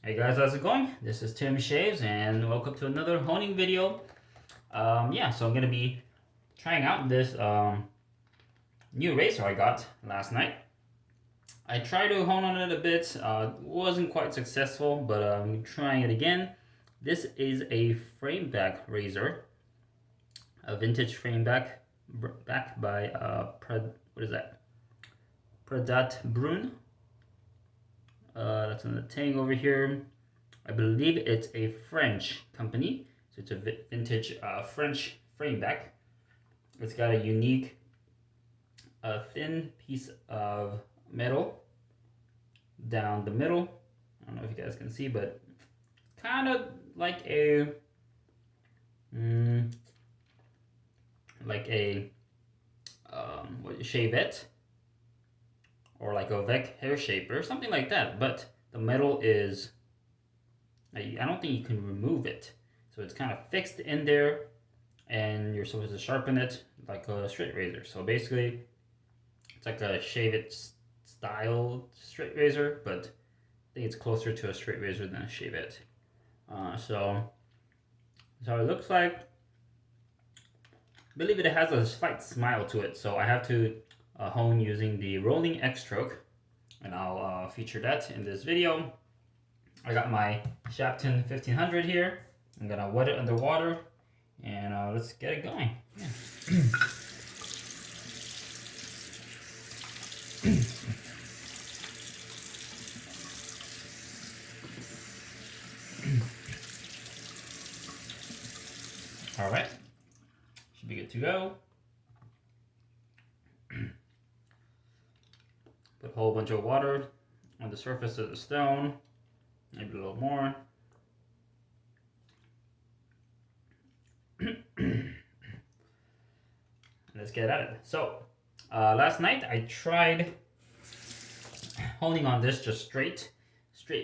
Hey guys, how's it going? This is Tim Shaves and welcome to another honing video. So I'm gonna be trying out this new razor I got last night. I tried to hone on it a bit, wasn't quite successful, but I'm trying it again. This is a Frameback razor, a vintage Frameback backed by Pradat Brun. That's on the tag over here. I believe it's a French company, so it's a vintage French Frameback. It's got a unique thin piece of metal down the middle. I don't know if you guys can see, but kind of like a shavette or like a Vec hair shaper, something like that. But the metal is, I don't think you can remove it. So it's kind of fixed in there, and you're supposed to sharpen it like a straight razor. So basically, it's like a shave it style straight razor, but I think it's closer to a straight razor than a shave it. So it looks like. I believe it has a slight smile to it, so I have to hone using the rolling X stroke, and I'll feature that in this video. I got my Shapton 1500 here. I'm gonna wet it underwater, and let's get it going. Yeah. All right, should be good to go. Put a whole bunch of water on the surface of the stone, maybe a little more. Let's get at it. So, last night I tried honing on this just straight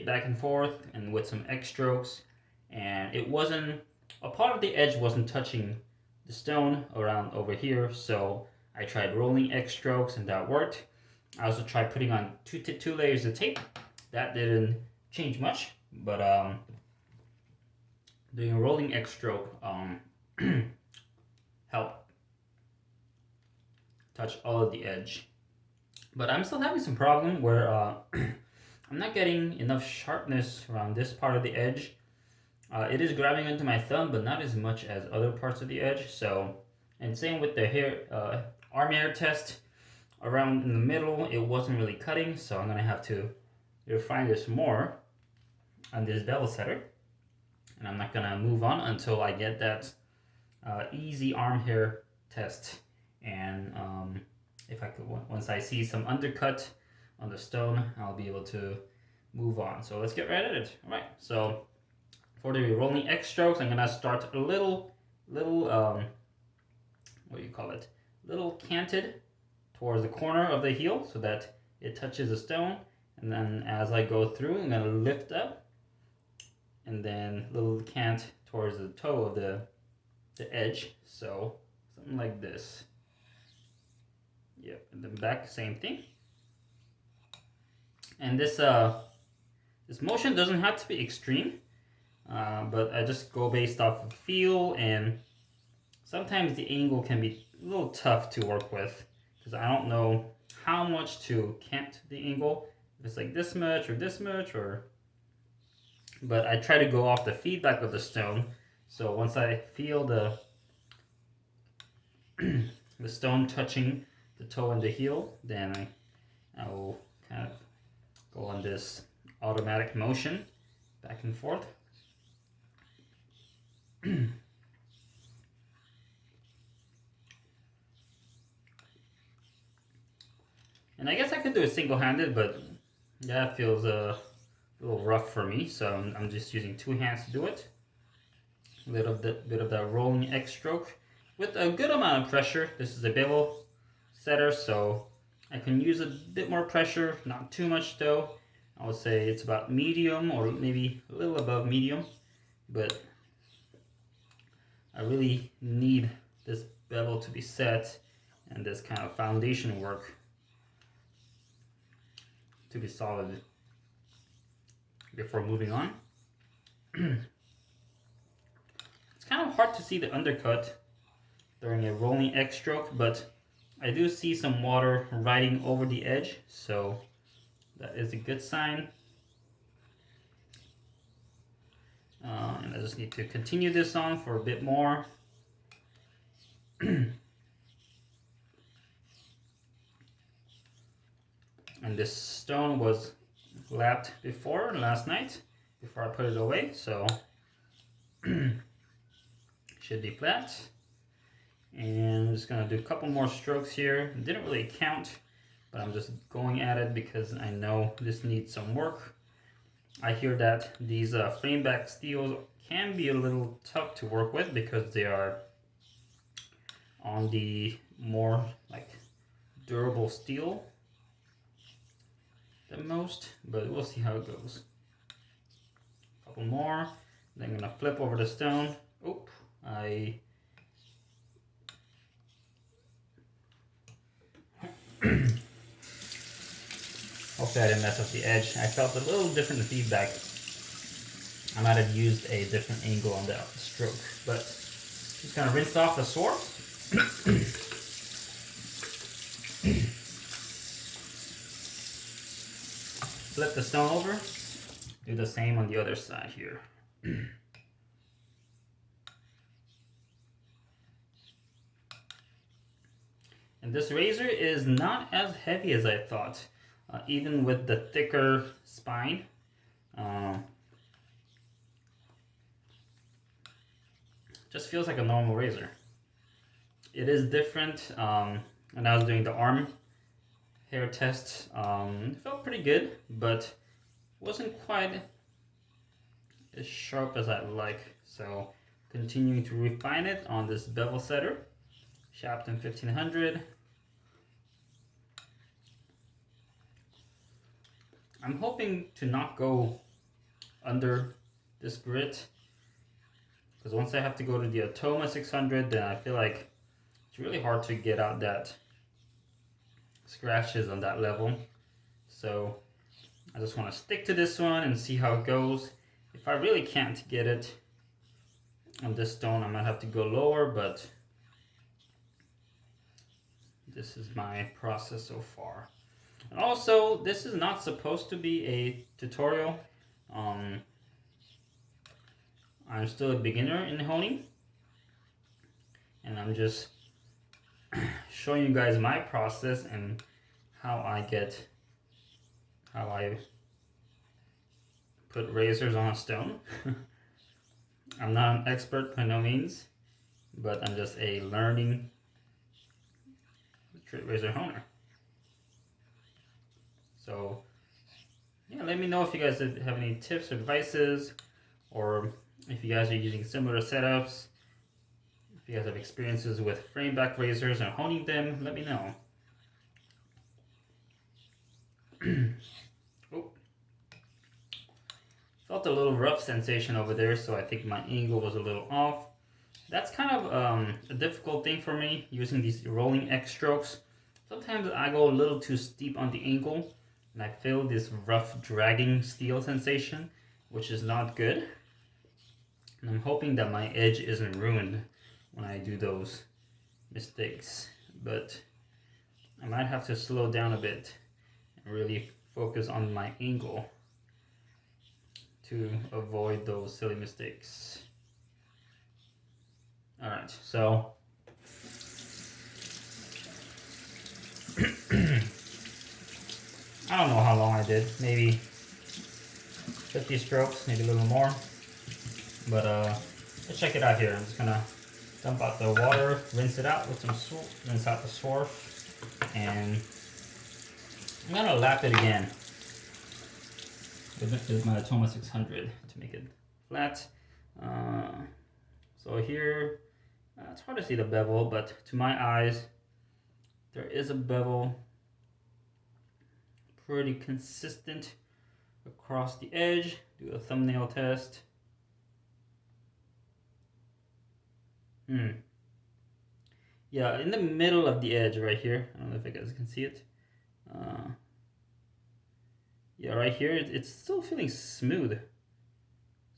back and forth, and with some X strokes, and it wasn't, a part of the edge wasn't touching the stone around over here, so I tried rolling X strokes and that worked. I also tried putting on two layers of tape. That didn't change much, but doing a rolling X stroke helped touch all of the edge. But I'm still having some problem where I'm not getting enough sharpness around this part of the edge. It is grabbing into my thumb, but not as much as other parts of the edge. So, and same with the hair arm hair test. Around in the middle, it wasn't really cutting, so I'm gonna have to refine this more on this bevel setter. And I'm not gonna move on until I get that easy arm hair test. And if I could, once I see some undercut on the stone, I'll be able to move on. So let's get right at it. All right. So for the rolling X strokes, I'm gonna start a little what do you call it? Little canted towards the corner of the heel so that it touches the stone, and then as I go through, I'm gonna lift up, and then little cant towards the toe of the edge. So something like this. Yep, and then back, same thing. And this this motion doesn't have to be extreme, but I just go based off of feel, and sometimes the angle can be a little tough to work with because I don't know how much to cant the angle. If it's like this much, or but I try to go off the feedback of the stone. So once I feel the the stone touching the toe and the heel, then I will kind of go on this automatic motion back and forth. And I guess I could do it single-handed, but that feels a little rough for me, so I'm just using two hands to do it. A little bit of that rolling X stroke with a good amount of pressure. This is a Bevel setter, so I can use a bit more pressure, not too much though. I would say it's about medium, or maybe a little above medium, but I really need this bevel to be set and this kind of foundation work to be solid. before moving on. It's kind of hard to see the undercut during a rolling X stroke, but I do see some water riding over the edge, so that is a good sign. And I just need to continue this on for a bit more. And this stone was lapped before last night, before I put it away, so should be flat. And I'm just gonna do a couple more strokes here. Didn't really count, but I'm just going at it because I know this needs some work. I hear that these Frameback steels can be a little tough to work with because they are on the more like durable steel than most, but we'll see how it goes. A couple more, then I'm gonna flip over the stone. Oop, hopefully I didn't mess up the edge. I felt a little different feedback. I might have used a different angle on that stroke, but just gonna rinse off the sword. Flip the stone over. Do the same on the other side here. And this razor is not as heavy as I thought, even with the thicker spine. Just feels like a normal razor. It is different. When I was doing the arm hair test, it felt pretty good, but wasn't quite as sharp as I'd like. So continuing to refine it on this bevel setter, Shapton 1500. I'm hoping to not go under this grit, because once I have to go to the Atoma 600, then I feel like it's really hard to get out that scratches on that level. So I just want to stick to this one and see how it goes. If I really can't get it on this stone, I might have to go lower, but this is my process so far. And also, this is not supposed to be a tutorial. I'm still a beginner in honing, and I'm just showing you guys my process and how I put razors on a stone. I'm not an expert by no means, but I'm just a learning razor honer. So yeah, let me know if you guys have any tips or advices, or if you guys are using similar setups. If you guys have experiences with Frameback razors and honing them, let me know. Oh. Felt a little rough sensation over there, so I think my angle was a little off. That's kind of a difficult thing for me, using these rolling X strokes. Sometimes I go a little too steep on the angle, and I feel this rough dragging steel sensation, which is not good. And I'm hoping that my edge isn't ruined when I do those mistakes, but I might have to slow down a bit and really focus on my angle to avoid those silly mistakes. All right, so I don't know how long I did, maybe 50 strokes, maybe a little more, but let's check it out here. I'm just gonna dump out the water, rinse it out with some rinse out the swarf, and I'm gonna lap it again with my Atoma 600 to make it flat. So here, it's hard to see the bevel, but to my eyes, there is a bevel pretty consistent across the edge. Do a thumbnail test. Yeah, in the middle of the edge right here. I don't know if you guys can see it. yeah, right here it's still feeling smooth.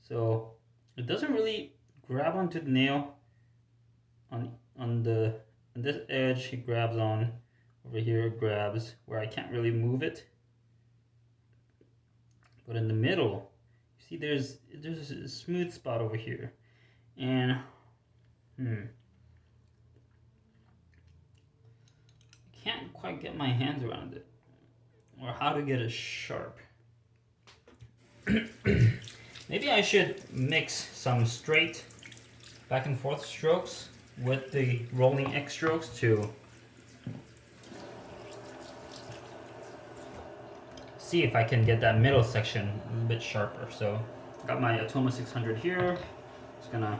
So it doesn't really grab onto the nail on this edge. It grabs on over here. It grabs where I can't really move it. But in the middle, you see there's a smooth spot over here, and can't quite get my hands around it or how to get it sharp. Maybe I should mix some straight back and forth strokes with the rolling X strokes to see if I can get that middle section a little bit sharper. So got my Atoma 600 here. Just gonna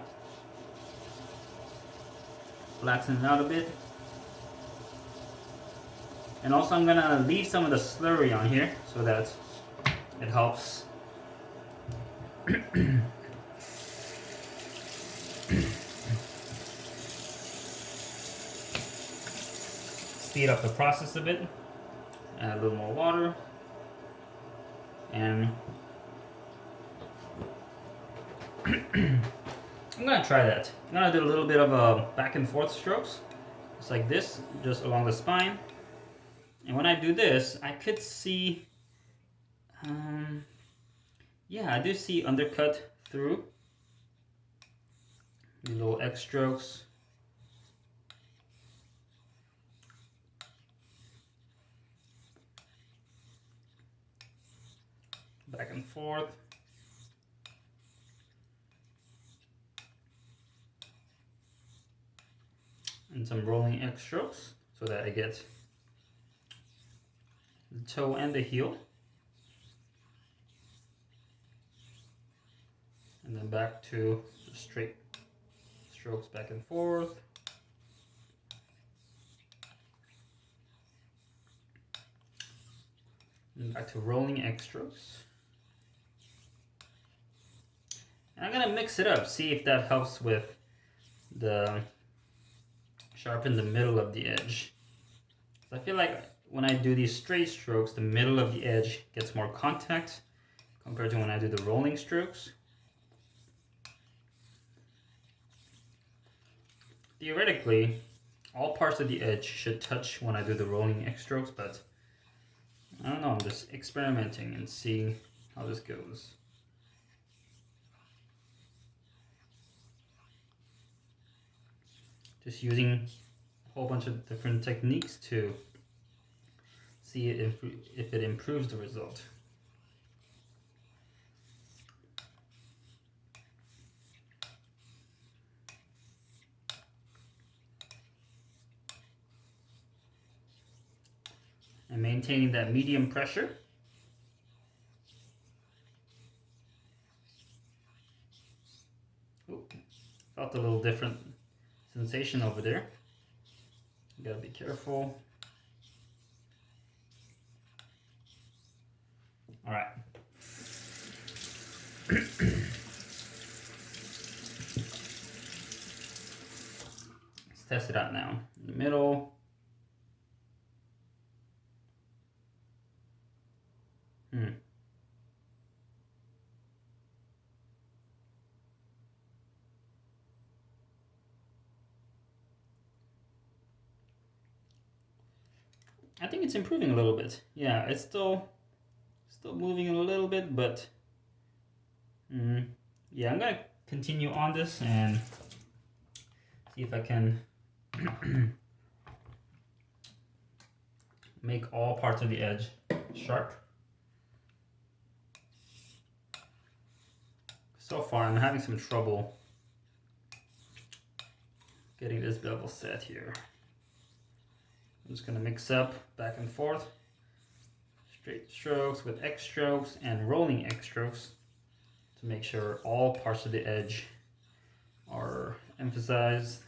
flatten it out a bit. And also I'm gonna leave some of the slurry on here so that it helps speed up the process a bit. Add a little more water. And I'm gonna try that. I'm gonna do a little bit of a back and forth strokes, just like this, just along the spine. And when I do this, I could see, yeah, I do see undercut through the little X strokes. Back and forth. And some rolling X strokes so that I get the toe and the heel. And then back to the straight strokes back and forth. And back to rolling X strokes. And I'm gonna mix it up, see if that helps with the sharpen the middle of the edge. So I feel like when I do these straight strokes, the middle of the edge gets more contact compared to when I do the rolling strokes. Theoretically, all parts of the edge should touch when I do the rolling X strokes, but I don't know, I'm just experimenting and seeing how this goes. Just using a whole bunch of different techniques to see if it improves the result. And maintaining that medium pressure. Ooh, felt a little different sensation over there. You gotta be careful. All right. Let's test it out now. In the middle. I think it's improving a little bit. Yeah, it's still moving a little bit, but yeah, I'm gonna continue on this and see if I can make all parts of the edge sharp. So far, I'm having some trouble getting this bevel set here. I'm just gonna mix up back and forth, straight strokes with X strokes and rolling X strokes to make sure all parts of the edge are emphasized.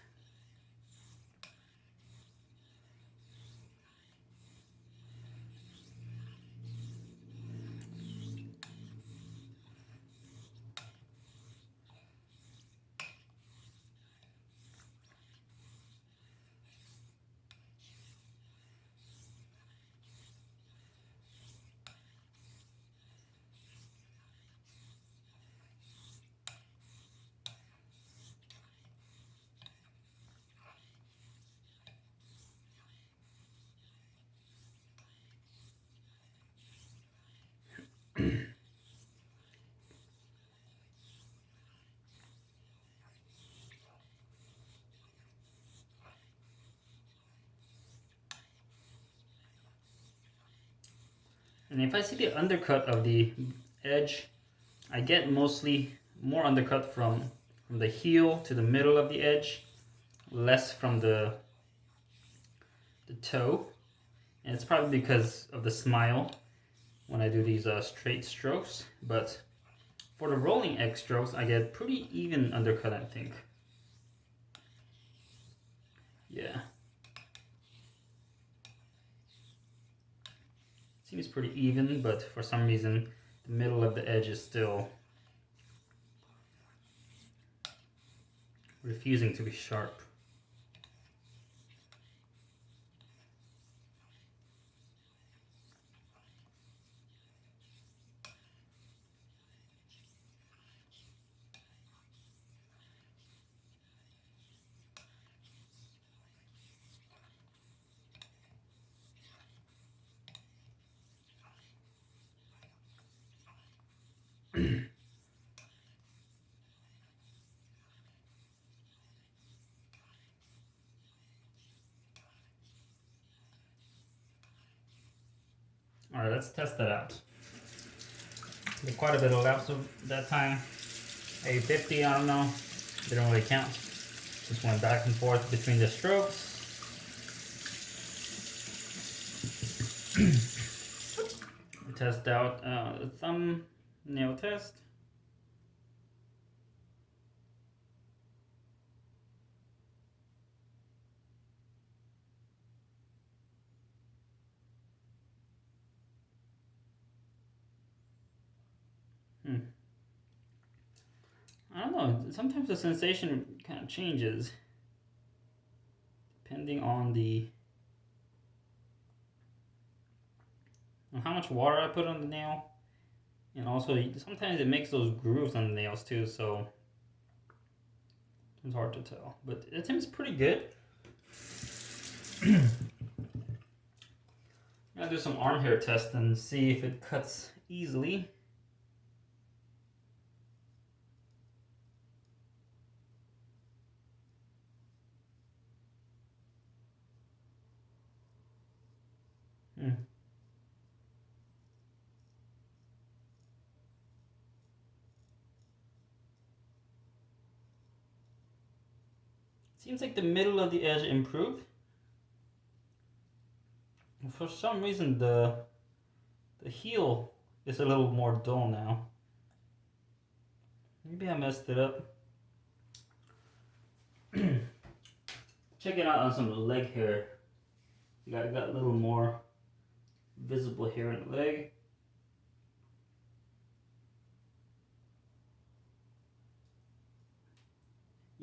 And if I see the undercut of the edge, I get mostly more undercut from the heel to the middle of the edge, less from the toe. And it's probably because of the smile when I do these straight strokes. But for the rolling X strokes, I get pretty even undercut, I think. Yeah. Seems pretty even, but for some reason, the middle of the edge is still refusing to be sharp. All right, let's test that out. Did quite a bit of laps of that time. 850, I don't know. Didn't really count. Just went back and forth between the strokes. Test out the thumbnail test. I don't know, sometimes the sensation kind of changes depending on how much water I put on the nail, and also sometimes it makes those grooves on the nails too, so it's hard to tell, but it seems pretty good. I'm gonna do some arm hair test and see if it cuts easily. Seems like the middle of the edge improved. For some reason the heel is a little more dull now. Maybe I messed it up. Check it out on some leg hair. I got a little more visible hair in the leg.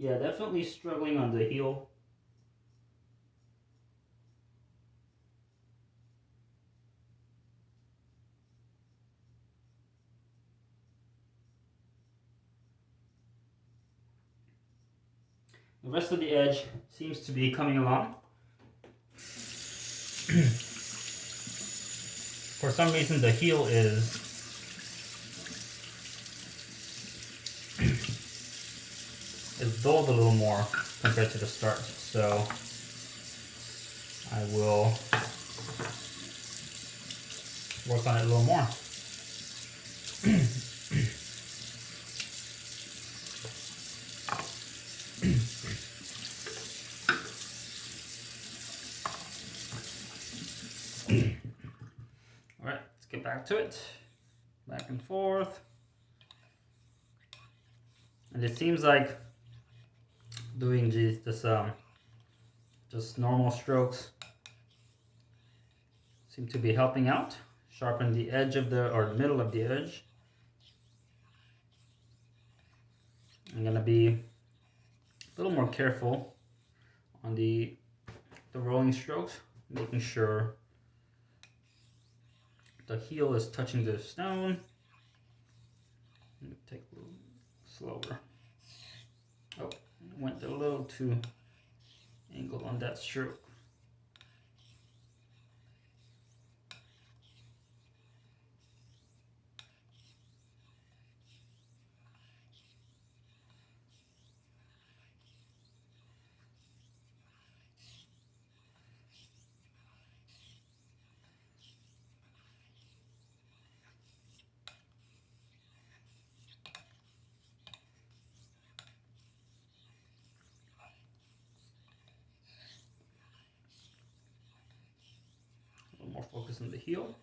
Yeah, definitely struggling on the heel. The rest of the edge seems to be coming along. For some reason the heel is dulled a little more compared to the start, so I will work on it a little more. Alright, let's get back to it. Back and forth. And it seems like doing just normal strokes seem to be helping out. Sharpen the edge of the middle of the edge. I'm gonna be a little more careful on the rolling strokes, making sure the heel is touching the stone. Take a little slower. Oh, went a little too angled on that stroke. focus on the heel.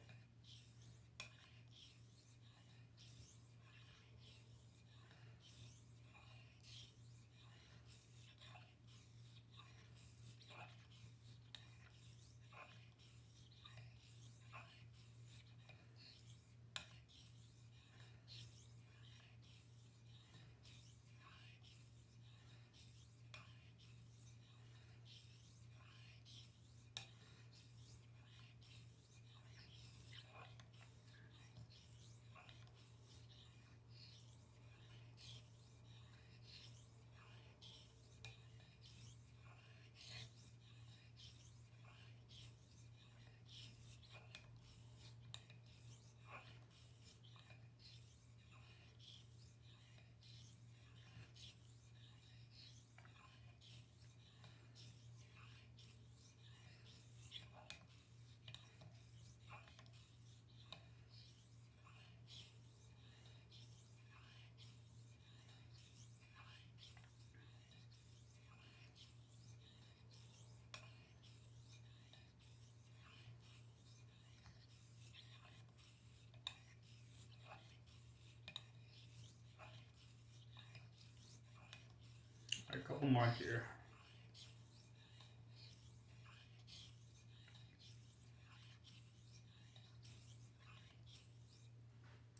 A couple more here.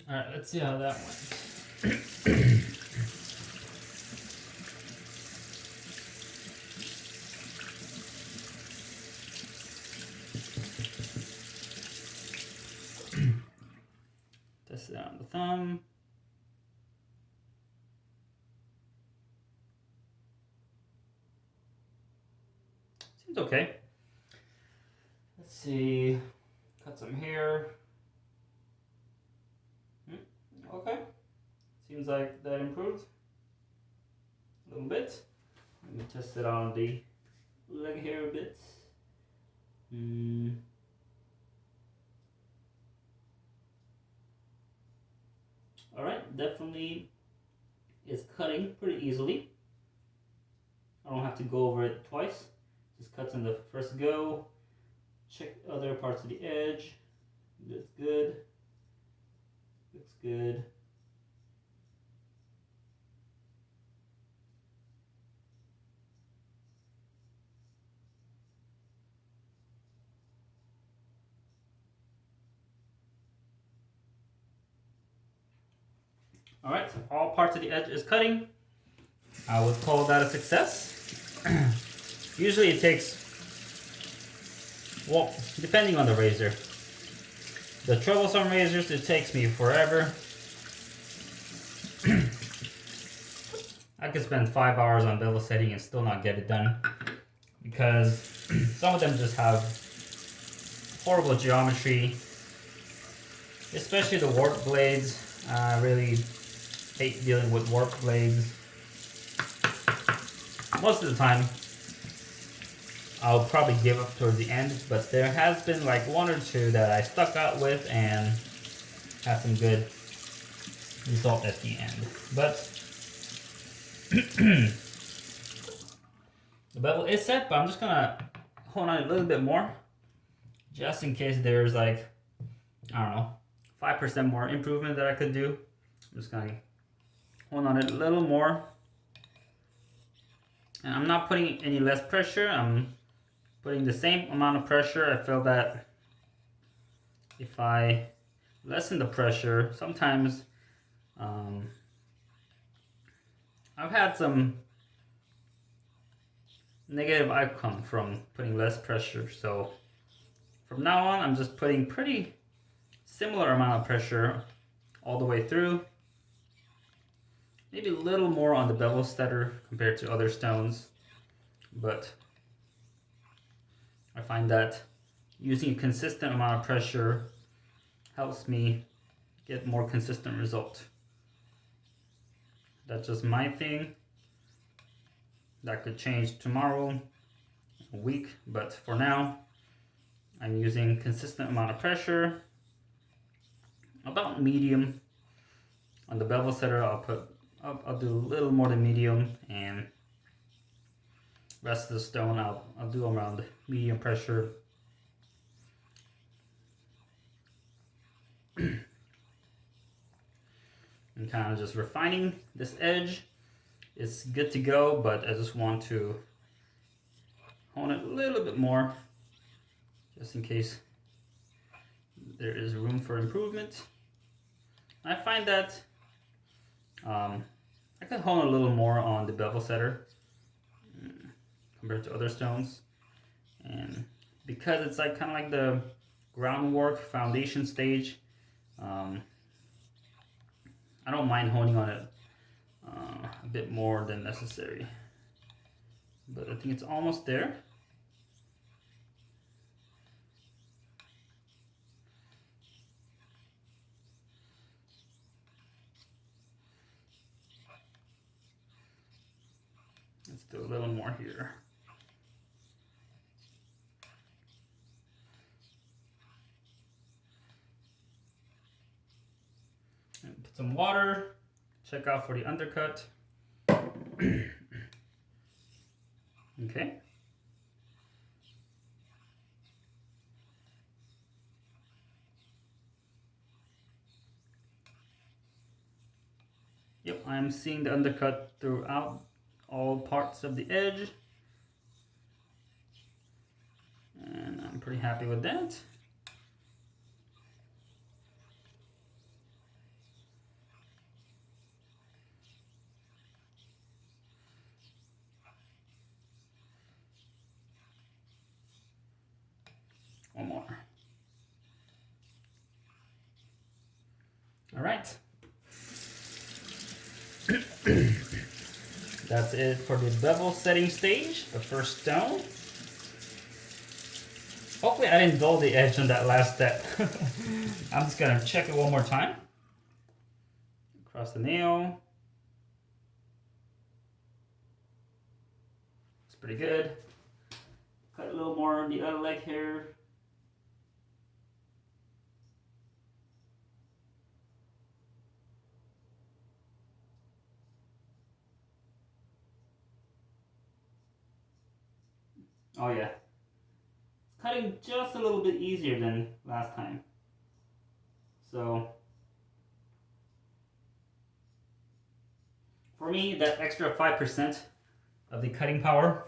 All right, let's see how that went. Test it on the thumb. Seems okay. Let's see. Cut some hair. Okay. Seems like that improved a little bit. Let me test it on the leg hair a bit. Alright, definitely is cutting pretty easily. I don't have to go over it twice. Just cuts in the first go. Check other parts of the edge. Looks good. Looks good. Alright, so all parts of the edge is cutting. I would call that a success. Usually it takes, well, depending on the razor. The troublesome razors, it takes me forever. I could spend 5 hours on bevel setting and still not get it done. Because some of them just have horrible geometry. Especially the warp blades. I really hate dealing with warp blades. Most of the time, I'll probably give up towards the end, but there has been like one or two that I stuck out with and had some good result at the end. But the bevel is set, but I'm just gonna hold on a little bit more, just in case there's like, I don't know, 5% more improvement that I could do. I'm just gonna hold on it a little more. And I'm not putting any less pressure, I'm putting the same amount of pressure. I feel that if I lessen the pressure, sometimes I've had some negative outcome from putting less pressure. So from now on, I'm just putting pretty similar amount of pressure all the way through. Maybe a little more on the bevel setter compared to other stones, but I find that using a consistent amount of pressure helps me get more consistent result. That's just my thing. That could change tomorrow, a week, but for now, I'm using consistent amount of pressure, about medium. On the bevel setter, I'll do a little more than medium, and rest of the stone I'll do around medium pressure. And kind of just refining this edge. It's good to go, but I just want to hone it a little bit more, just in case there is room for improvement. I find that I could hone a little more on the bevel setter compared to other stones, and because it's like kind of like the groundwork foundation stage, I don't mind honing on it a bit more than necessary, but I think it's almost there. Let's do a little more here. And put some water, check out for the undercut. Okay. Yep, I'm seeing the undercut throughout all parts of the edge, and I'm pretty happy with that. One more. All right. That's it for the bevel setting stage, the first stone. Hopefully I didn't dull the edge on that last step. I'm just gonna check it one more time. Across the nail. It's pretty good. Cut a little more on the other leg here. Oh yeah, it's cutting just a little bit easier than last time. So for me, that extra 5% of the cutting power,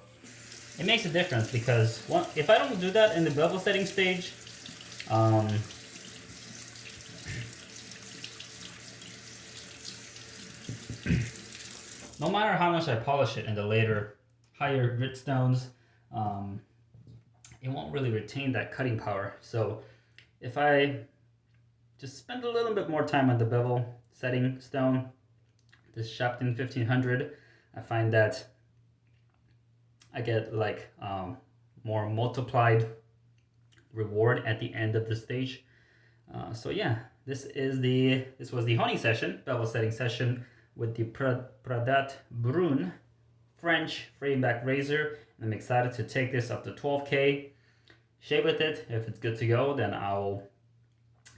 it makes a difference, because if I don't do that in the bevel setting stage, no matter how much I polish it in the later higher grit stones, it won't really retain that cutting power. So if I just spend a little bit more time on the bevel setting stone, this Shapton 1500, I find that I get like more multiplied reward at the end of the stage. So yeah, this was the honing session, bevel setting session with the Pradat Brun French Frameback razor. I'm excited to take this up to 12K, shave with it. If it's good to go, then I'll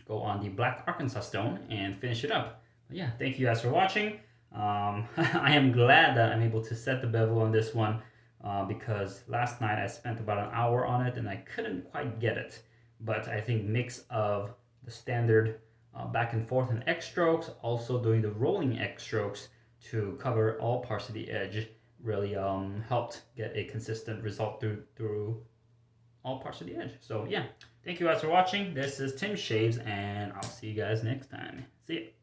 go on the Black Arkansas stone and finish it up. But yeah, thank you guys for watching. I am glad that I'm able to set the bevel on this one, because last night I spent about an hour on it and I couldn't quite get it. But I think mix of the standard back and forth and X strokes, also doing the rolling X strokes to cover all parts of the edge, really helped get a consistent result through all parts of the edge. So yeah, thank you guys for watching. This is Tim Shaves, and I'll see you guys next time. See ya.